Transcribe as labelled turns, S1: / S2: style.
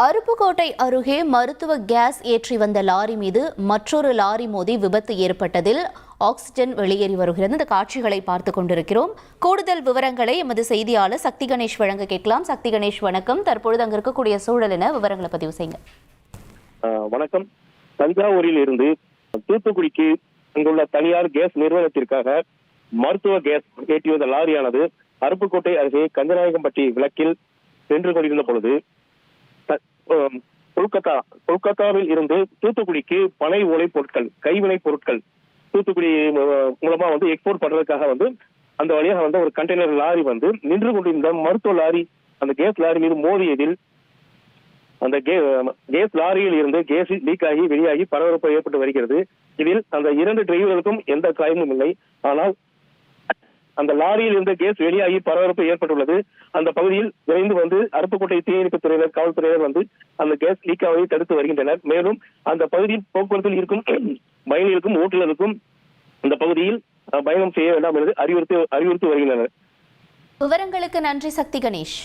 S1: அருப்புக்கோட்டை அருகே மருத்துவ கேஸ் ஏற்றி வந்த லாரி மீது மற்றொரு லாரி மோதி விபத்து ஏற்பட்டதில் ஆக்சிஜன் வெளியேறி வருகிறது. இந்த காட்சிகளை பார்த்துக் கொண்டிருக்கிறோம். கூடுதல் விவரங்களை எமது செய்தியாளர் சக்தி கணேஷ் வழங்க கேட்கலாம். சக்தி கணேஷ், வணக்கம். தற்பொழுது அங்க இருக்கக்கூடிய சூழல் என விவரங்களை பதிவு செய்யுங்க.
S2: வணக்கம். தஞ்சாவூரில் இருந்து தூத்துக்குடிக்கு அங்குள்ள தனியார் கேஸ் நிறுவனத்திற்காக மருத்துவ கேஸ் ஏற்றி வந்த லாரியானது அருப்புக்கோட்டை அருகே கஞ்சநாயகம்பட்டி விளக்கில் சென்று கொண்டிருந்த பொழுது கொல்கத்தாவில் இருந்து தூத்துக்குடிக்கு பனை ஓலை பொருட்கள், கைவினை பொருட்கள் தூத்துக்குடி மூலமா எக்ஸ்போர்ட் பண்றதுக்காக அந்த வழியாக ஒரு கண்டெய்னர் லாரி நின்று கொண்டிருந்த மருத்துவ லாரி அந்த கேஸ் லாரி மீது மோதியதில் அந்த கேஸ் லாரியில் இருந்து கேஸ் லீக் ஆகி வெளியாகி பரபரப்பு ஏற்பட்டு வருகிறது. இதில் அந்த இரண்டு டிரைவர்களுக்கும் எந்த காயமும் இல்லை. ஆனால் அந்த லாரியில் இருந்த கேஸ் வெளியாகி பரபரப்பு ஏற்பட்டுள்ளது. அந்த பகுதியில் விரைந்து அருப்புக்கோட்டை தீயணைப்பு துறையினர், காவல்துறையினர் அந்த கேஸ் லீக் ஆவதை தடுத்து வருகின்றனர். மேலும் அந்த பகுதியில் போக்குவரத்தில் இருக்கும் பயணிகளுக்கும் ஓட்டுநருக்கும் அந்த பகுதியில் பயணம் செய்ய வேண்டாம் என்று அறிவுறுத்தி வருகின்றனர்.
S1: விவரங்களுக்கு நன்றி சக்தி கணேஷ்.